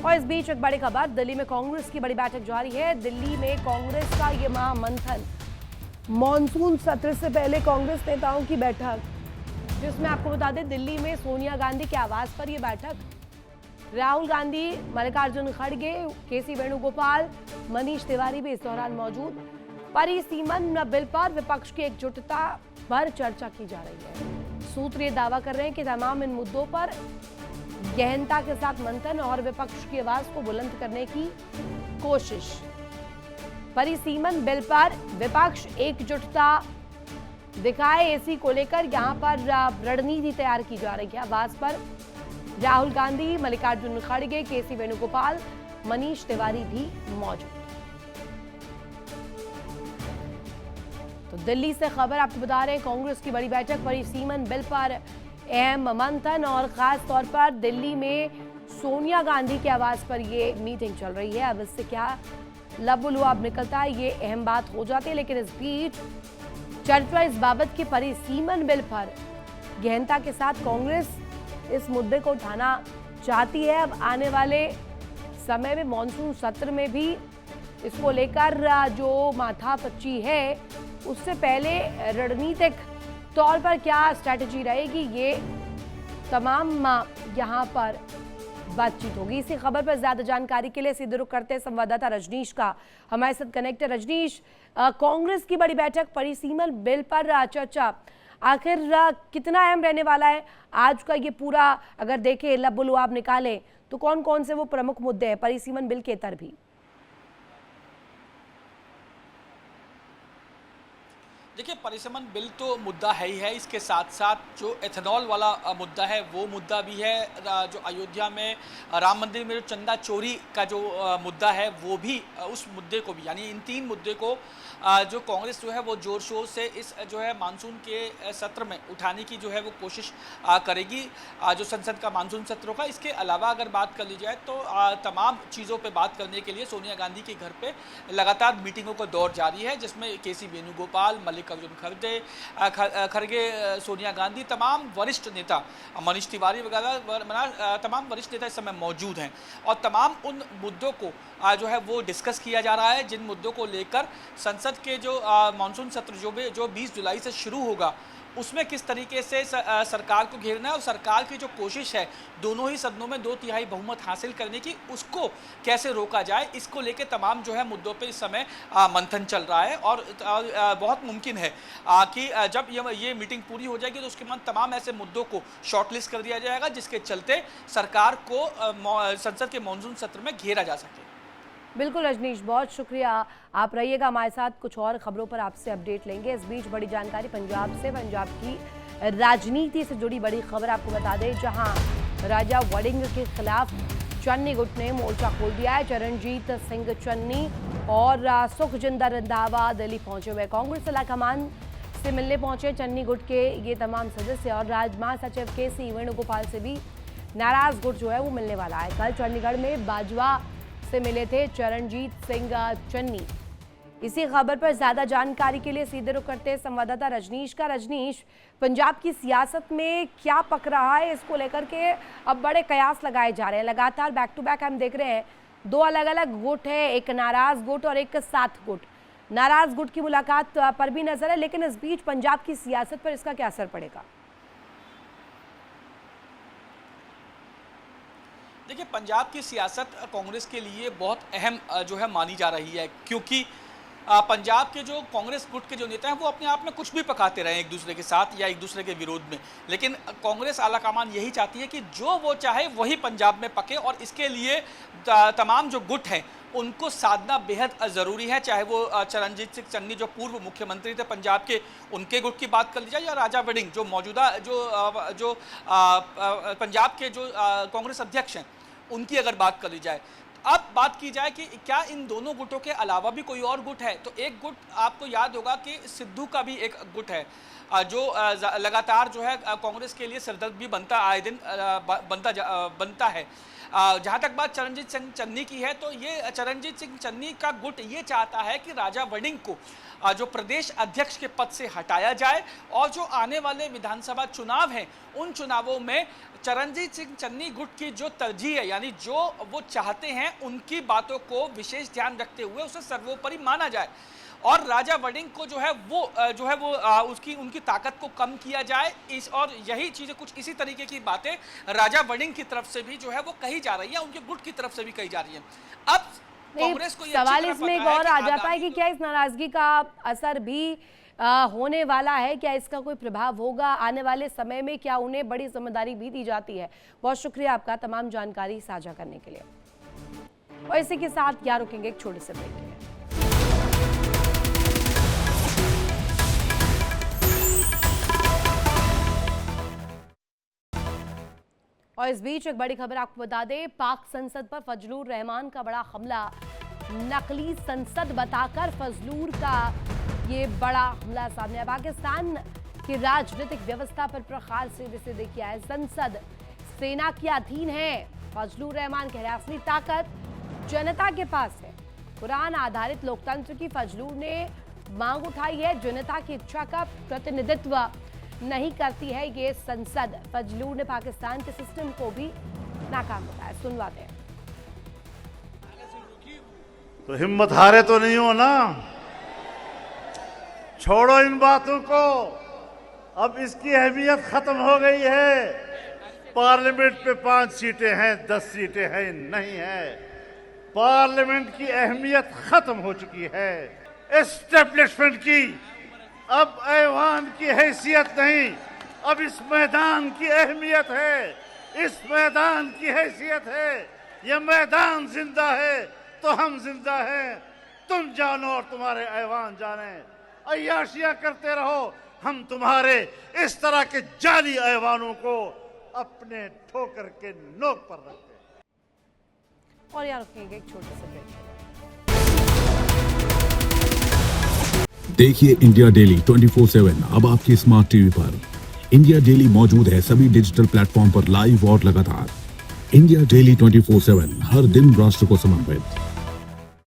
और इस बीच एक बड़ी खबर, दिल्ली में कांग्रेस की बड़ी बैठक जारी है। दिल्ली में कांग्रेस का ये महामंथन, मॉनसून सत्र से पहले कांग्रेस नेताओं की बैठक, जिसमें आपको बता दें दिल्ली में सोनिया गांधी के आवास पर यह बैठक, राहुल गांधी, मल्लिकार्जुन खड़गे, केसी वेणुगोपाल, मनीष तिवारी भी इस दौरान मौजूद। परिसीमन बिल पर विपक्ष की एकजुटता पर चर्चा की जा रही है। सूत्र ये दावा कर रहे हैं कि तमाम इन मुद्दों पर गहनता के साथ मंथन और विपक्ष की आवाज को बुलंद करने की कोशिश। परिसीमन बिल पर विपक्ष एकजुटता दिखाए, इसी को लेकर यहां पर रणनीति तैयार की जा रही है। आवाज पर राहुल गांधी, मल्लिकार्जुन खड़गे, केसी वेणुगोपाल, मनीष तिवारी भी मौजूद। तो दिल्ली से खबर आपको बता रहे हैं, कांग्रेस की बड़ी बैठक, परिसीमन बिल पर अहम मंथन और खास तौर पर दिल्ली में सोनिया गांधी के आवास पर ये मीटिंग चल रही है। अब इससे क्या लबुलुआब निकलता है, ये अहम बात हो जाती है। लेकिन इस बीच चर्चा इस बाबत के परिसीमन बिल पर गहनता के साथ कांग्रेस इस मुद्दे को उठाना चाहती है। अब आने वाले समय में मॉनसून सत्र में भी इसको लेकर जो माथापच्ची है, उससे पहले रणनीतिक तौर पर क्या स्ट्रैटेजी रहेगी, ये तमाम यहाँ पर बातचीत होगी। इसी खबर पर ज्यादा जानकारी के लिए सीधे रुख करते हैं संवाददाता रजनीश का, हमारे साथ कनेक्ट है। रजनीश, कांग्रेस की बड़ी बैठक, परिसीमन बिल पर चर्चा, आखिर कितना अहम रहने वाला है आज का ये पूरा? अगर देखें लबुलुआब निकालें तो कौन कौन से वो प्रमुख मुद्दे हैं परिसीमन बिल के तर भी? देखिए, परिसीमन बिल तो मुद्दा है ही है, इसके साथ साथ जो एथेनॉल वाला मुद्दा है वो मुद्दा भी है। जो अयोध्या में राम मंदिर में जो चंदा चोरी का जो मुद्दा है वो भी, उस मुद्दे को भी, यानी इन तीन मुद्दे को जो कांग्रेस जो है वो जोर शोर से इस जो है मानसून के सत्र में उठाने की जो है वो कोशिश करेगी, जो संसद का मानसून सत्र होगा। इसके अलावा अगर बात कर ली जाए तो तमाम चीज़ों पे बात करने के लिए सोनिया गांधी के घर पे लगातार मीटिंगों का दौर जारी है, जिसमें केसी वेणुगोपाल, मल्लिकार्जुन खड़गे, सोनिया गांधी, तमाम वरिष्ठ नेता, मनीष तिवारी वगैरह, तमाम वरिष्ठ नेता इस समय मौजूद हैं। और तमाम उन मुद्दों को जो है वो डिस्कस किया जा रहा है, जिन मुद्दों को लेकर संसद के जो मानसून सत्र जो 20 जुलाई से शुरू होगा, उसमें किस तरीके से सरकार को घेरना है और सरकार की जो कोशिश है दोनों ही सदनों में 2/3 बहुमत हासिल करने की, उसको कैसे रोका जाए, इसको लेके तमाम जो है मुद्दों पे इस समय मंथन चल रहा है। और बहुत मुमकिन है कि जब ये मीटिंग पूरी हो जाएगी तो उसके बाद तमाम ऐसे मुद्दों को शॉर्टलिस्ट कर दिया जाएगा, जिसके चलते सरकार को संसद के मानसून सत्र में घेरा जा सके। बिल्कुल रजनीश, बहुत शुक्रिया। आप रहिएगा हमारे साथ, कुछ और खबरों पर आपसे अपडेट लेंगे। इस बीच बड़ी जानकारी पंजाब से, पंजाब की राजनीति से जुड़ी बड़ी खबर आपको बता दें, जहां राजा वड़िंग के खिलाफ चन्नी गुट ने मोर्चा खोल दिया है। चरणजीत सिंह चन्नी और सुखजिंदर रंधावा दिल्ली पहुंचे हुए कांग्रेस इलाकामान से मिलने पहुंचे चन्नी गुट के ये तमाम सदस्य, और महासचिव केसी वेणुगोपाल से भी नाराज गुट जो है वो मिलने वाला है। कल चंडीगढ़ में बाजवा से मिले थे चरणजीत सिंह चन्नी। इसी खबर पर ज्यादा जानकारी के लिए सीधे रुख करते हैं संवाददाता रजनीश का। रजनीश, पंजाब की सियासत में क्या पक रहा है, इसको लेकर के अब बड़े कयास लगाए जा रहे हैं। लगातार बैक टू बैक हम देख रहे हैं, दो अलग अलग गुट है, एक नाराज गुट और एक साथ गुट। नाराज गुट की मुलाकात पर भी नजर है, लेकिन इस बीच पंजाब की सियासत पर इसका क्या असर पड़ेगा? देखिए, पंजाब की सियासत कांग्रेस के लिए बहुत अहम जो है मानी जा रही है, क्योंकि पंजाब के जो कांग्रेस गुट के जो नेता हैं वो अपने आप में कुछ भी पकाते रहे एक दूसरे के साथ या एक दूसरे के विरोध में, लेकिन कांग्रेस आलाकमान यही चाहती है कि जो वो चाहे वही पंजाब में पके, और इसके लिए तमाम जो गुट हैं उनको साधना बेहद ज़रूरी है। चाहे वो चरणजीत सिंह चन्नी जो पूर्व मुख्यमंत्री थे पंजाब के, उनके गुट की बात कर ली जाए, या राजा वड़िंग जो मौजूदा जो पंजाब के जो कांग्रेस अध्यक्ष हैं, उनकी अगर बात कर ली जाए। अब बात की जाए कि क्या इन दोनों गुटों के अलावा भी कोई और गुट है, तो एक गुट आपको याद होगा कि सिद्धू का भी एक गुट है, जो लगातार जो है कांग्रेस के लिए सिरदर्द भी बनता, आए दिन बनता है। जहां तक बात चरणजीत सिंह चन्नी की है, तो ये चरणजीत सिंह चन्नी का गुट ये चाहता है कि राजा वड़िंग को जो प्रदेश अध्यक्ष के पद से हटाया जाए और जो आने वाले विधानसभा चुनाव हैं उन चुनावों में चरणजीत सिंह चन्नी गुट की जो तरजीह है, यानी जो वो चाहते हैं उनकी बातों को विशेष ध्यान रखते हुए उसे सर्वोपरि माना जाए और राजा वड़िंग को जो है वो उसकी उनकी ताकत को कम किया जाए। और यही चीज़ें कुछ इसी तरीके की बातें राजा वड़िंग की तरफ से भी जो है वो कही जा रही है, उनके गुट की तरफ से भी कही जा रही है। अब कांग्रेस को सवाल इसमें एक और आ जाता है कि क्या इस नाराजगी का असर भी होने वाला है, क्या इसका कोई प्रभाव होगा आने वाले समय में, क्या उन्हें बड़ी जिम्मेदारी भी दी जाती है। बहुत शुक्रिया आपका तमाम जानकारी साझा करने के लिए। और इसी के साथ यहाँ रुकेंगे एक छोटे से ब्रेक के लिए। और इस बीच एक बड़ी खबर आपको बता दें, पाक संसद पर फजलुर रहमान का बड़ा हमला। नकली संसद बताकर फजलुर का ये बड़ा हमला सामने आया। पाकिस्तान की राजनीतिक व्यवस्था पर प्रहार से जिसे देखिए है, संसद सेना के अधीन है। फजलुर रहमान कह रहे हैं असली ताकत जनता के पास है। कुरान आधारित लोकतंत्र की फजलुर ने मांग उठाई है, जनता की इच्छा का प्रतिनिधित्व नहीं करती है ये संसद। फजलुर ने पाकिस्तान के सिस्टम को भी नाकाम बताया। सुनवाते हैं। तो हिम्मत हारे तो नहीं हो ना, छोड़ो इन बातों को। अब इसकी अहमियत खत्म हो गई है। पार्लियामेंट पे 5 सीटें हैं, 10 सीटें हैं, नहीं है। पार्लियामेंट की अहमियत खत्म हो चुकी है। एस्टेब्लिशमेंट की अब ऐवान की हैसियत नहीं, अब इस मैदान की अहमियत है, इस मैदान की हैसियत है। यह मैदान जिंदा है तो हम जिंदा हैं। तुम जानो और तुम्हारे ऐवान जाने। अय्याशियां करते रहो, हम तुम्हारे इस तरह के जाली ऐवानों को अपने ठोकर के नोक पर रखते हैं। और यहाँ रुकेंगे एक छोटे से ब्रेक। देखिए इंडिया डेली 24/7 अब आपकी स्मार्ट टीवी पर। इंडिया डेली मौजूद है सभी डिजिटल प्लेटफॉर्म पर लाइव और लगातार। इंडिया डेली 24/7 हर दिन राष्ट्र को समर्पित।